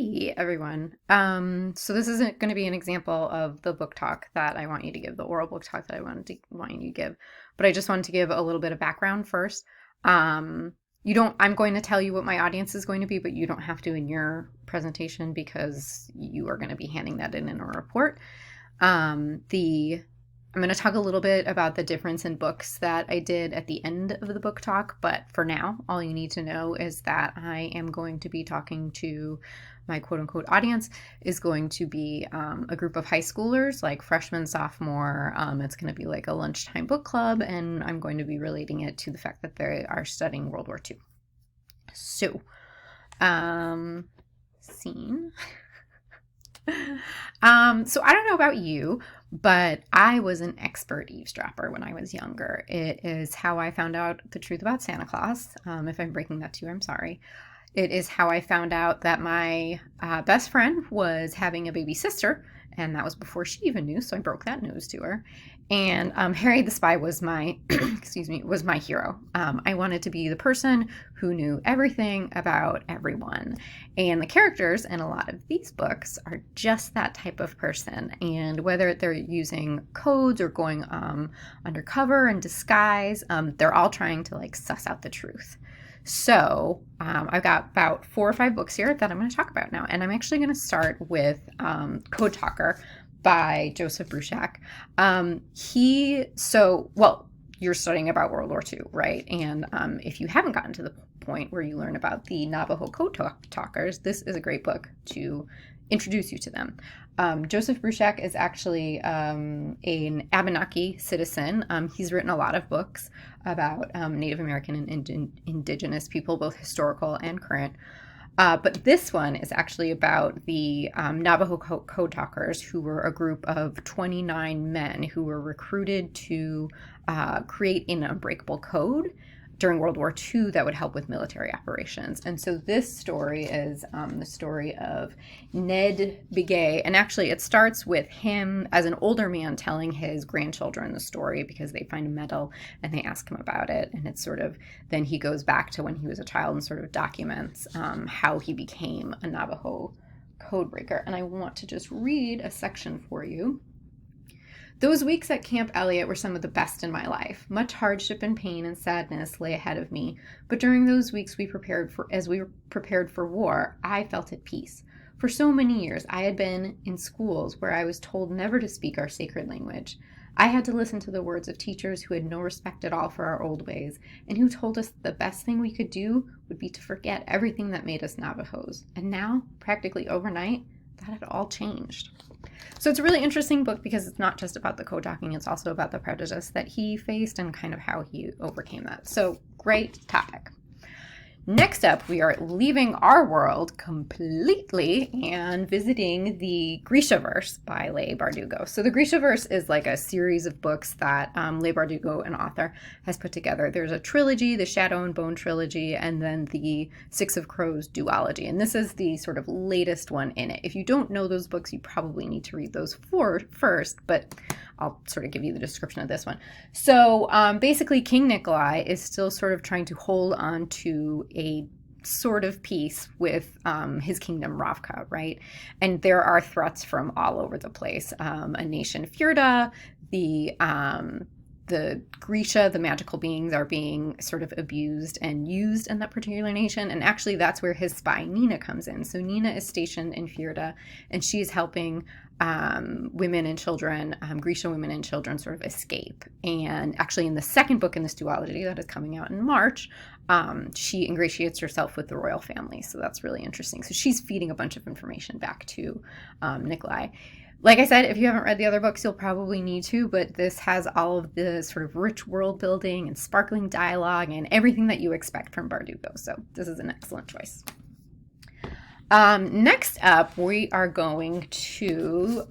Hey everyone. So this isn't going to be an example of the book talk that I want you to give, the oral book talk that want you to give, but I just wanted to give a little bit of background first. You don't, I'm going to tell you what my audience is going to be, but you don't have to in your presentation because you are going to be handing that in a report. The I'm going to talk a little bit about the difference in books that I did at the end of the book talk, but for now, all you need to know is that I am going to be talking to my quote unquote audience is going to be a group of high schoolers, like freshman, sophomore. It's going to be like a lunchtime book club, and I'm going to be relating it to the fact that they are studying World War II. So, scene. So I don't know about you, but I was an expert eavesdropper when I was younger. It is how I found out the truth about Santa Claus. If I'm breaking that to you, I'm sorry. It is how I found out that my best friend was having a baby sister, and that was before she even knew, so I broke that news to her. And Harry the Spy was my, excuse me, was my hero. I wanted to be the person who knew everything about everyone. And the characters in a lot of these books are just that type of person. And whether they're using codes or going undercover and disguise, they're all trying to like suss out the truth. So I've got about 4 or 5 books here that I'm going to talk about now. And I'm actually going to start with Code Talker by Joseph Bruchac. You're studying about World War II, right? And if you haven't gotten to the point where you learn about the Navajo Code Talkers, this is a great book to introduce you to them. Joseph Bruchac is actually an Abenaki citizen. He's written a lot of books about Native American and indigenous people, both historical and current. But this one is actually about the Navajo Code Talkers, who were a group of 29 men who were recruited to create an unbreakable code during World War II that would help with military operations. And so this story is the story of Ned Begay. And actually it starts with him as an older man telling his grandchildren the story because they find a medal and they ask him about it. And it's sort of, then he goes back to when he was a child and sort of documents how he became a Navajo code breaker. And I want to just read a section for you. Those weeks at Camp Elliott were some of the best in my life. Much hardship and pain and sadness lay ahead of me, but during those weeks as we prepared for war, I felt at peace. For so many years, I had been in schools where I was told never to speak our sacred language. I had to listen to the words of teachers who had no respect at all for our old ways, and who told us the best thing we could do would be to forget everything that made us Navajos. And now, practically overnight, that had all changed. So it's a really interesting book because it's not just about the code talking, it's also about the prejudice that he faced and kind of how he overcame that. So great topic. Next up, we are leaving our world completely and visiting the Grisha Verse by Leigh Bardugo. So the Grisha Verse is like a series of books that Leigh Bardugo, an author, has put together. There's a trilogy, the Shadow and Bone trilogy, and then the Six of Crows duology. And this is the sort of latest one in it. If you don't know those books, you probably need to read those first, but I'll sort of give you the description of this one. So basically, King Nikolai is still sort of trying to hold on to a sort of peace with his kingdom, Ravka, right? And there are threats from all over the place. A nation, Fjorda, the Grisha, the magical beings, are being sort of abused and used in that particular nation. And actually, that's where his spy, Nina, comes in. So Nina is stationed in Fjorda, and she's helping women and children, Grisha women and children, sort of escape. And actually, in the second book in this duology that is coming out in March, she ingratiates herself with the royal family. So that's really interesting. So she's feeding a bunch of information back to Nikolai. Like I said, if you haven't read the other books, you'll probably need to, but this has all of the sort of rich world building and sparkling dialogue and everything that you expect from Bardugo. So this is an excellent choice. Next up, we are going to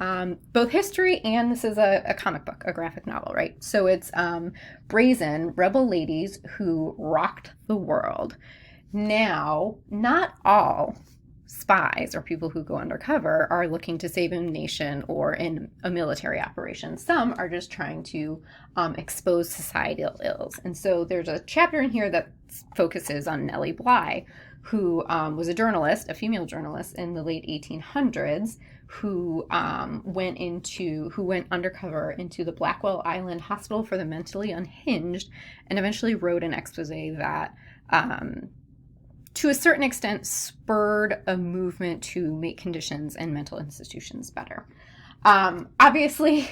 both history and this is a comic book, a graphic novel, right? So it's Brazen, Rebel Ladies Who Rocked the World. Now, not all spies or people who go undercover are looking to save a nation or in a military operation. Some are just trying to expose societal ills. And so there's a chapter in here that focuses on Nellie Bly, who was a journalist, a female journalist in the late 1800s, who went undercover into the Blackwell Island Hospital for the Mentally Unhinged, and eventually wrote an expose that, to a certain extent, spurred a movement to make conditions in mental institutions better. Obviously,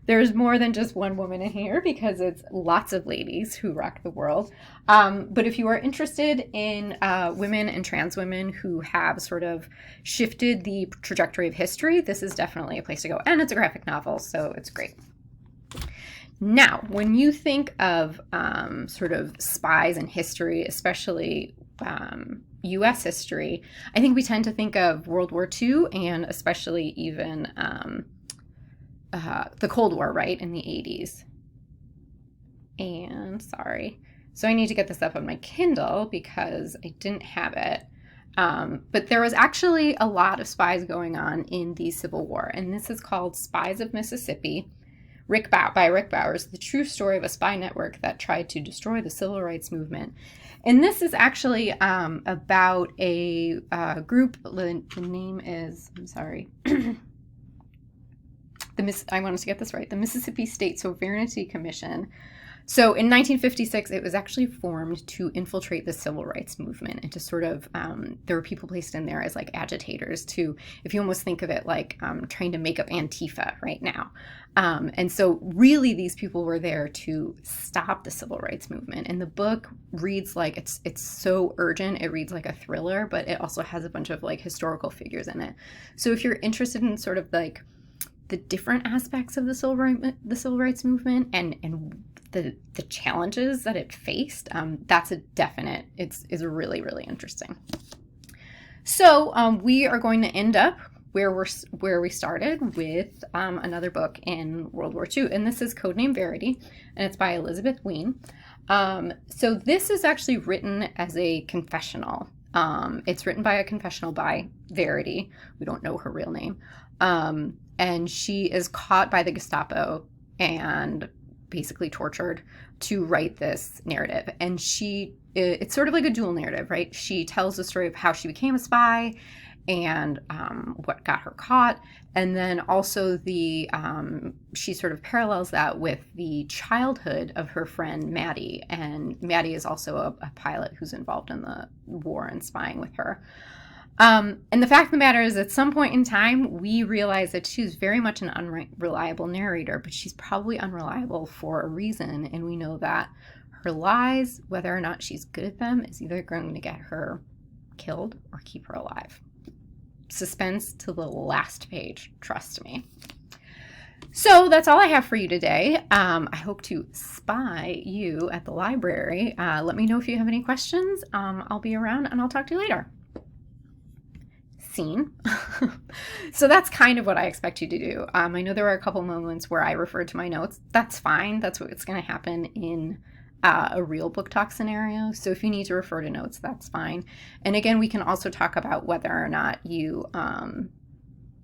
there's more than just one woman in here because it's lots of ladies who rock the world. But if you are interested in women and trans women who have sort of shifted the trajectory of history, this is definitely a place to go. And it's a graphic novel, so it's great. Now, when you think of sort of spies in history, especially U.S. history, I think we tend to think of World War II and especially even the Cold War, right, in the 80s. And sorry. So I need to get this up on my Kindle because I didn't have it. But there was actually a lot of spies going on in the Civil War. And this is called Spies of Mississippi by Rick Bowers, the true story of a spy network that tried to destroy the civil rights movement. And this is actually about a group. The name is, I'm sorry. I wanted to get this right, the Mississippi State Sovereignty Commission. So in 1956, it was actually formed to infiltrate the civil rights movement and to sort of, there were people placed in there as like agitators to, if you almost think of it like trying to make up Antifa right now. And so really these people were there to stop the civil rights movement. And the book reads like, it's so urgent, it reads like a thriller, but it also has a bunch of like historical figures in it. So if you're interested in sort of like the different aspects of the civil rights movement and the challenges that it faced, that's a definite, it's really, really interesting. So we are going to end up where we started with another book in World War II, and this is Codename Verity, and it's by Elizabeth Wein. So this is actually written as a confessional. It's written by a confessional by Verity. We don't know her real name. And she is caught by the Gestapo and basically tortured to write this narrative. And it's sort of like a dual narrative, right? She tells the story of how she became a spy and what got her caught. And then also she sort of parallels that with the childhood of her friend Maddie. And Maddie is also a pilot who's involved in the war and spying with her. And the fact of the matter is, at some point in time, we realize that she's very much an unreliable narrator, but she's probably unreliable for a reason. And we know that her lies, whether or not she's good at them, is either going to get her killed or keep her alive. Suspense to the last page, trust me. So that's all I have for you today. I hope to spy you at the library. Let me know if you have any questions. I'll be around and I'll talk to you later. Scene. So that's kind of what I expect you to do. I know there were a couple moments where I referred to my notes. That's fine. That's what's going to happen in a real book talk scenario. So if you need to refer to notes, that's fine. And again, we can also talk about whether or not you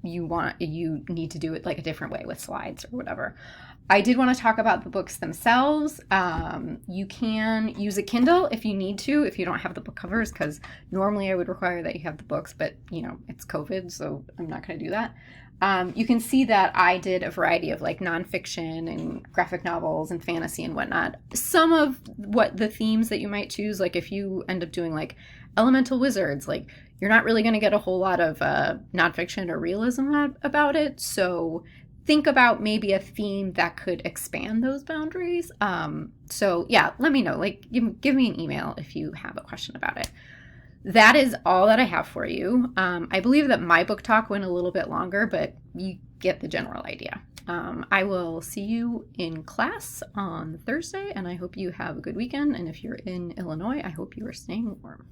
need to do it like a different way with slides or whatever. I did want to talk about the books themselves. You can use a Kindle if you need to, if you don't have the book covers, because normally I would require that you have the books, but it's COVID, so I'm not going to do that. You can see that I did a variety of like nonfiction and graphic novels and fantasy and whatnot. Some of what the themes that you might choose, like if you end up doing like elemental wizards, like you're not really going to get a whole lot of nonfiction or realism about it. So think about maybe a theme that could expand those boundaries. So yeah, let me know. Like give me an email if you have a question about it. That is all that I have for you. I believe that my book talk went a little bit longer, but you get the general idea. I will see you in class on Thursday, and I hope you have a good weekend. And if you're in Illinois, I hope you are staying warm.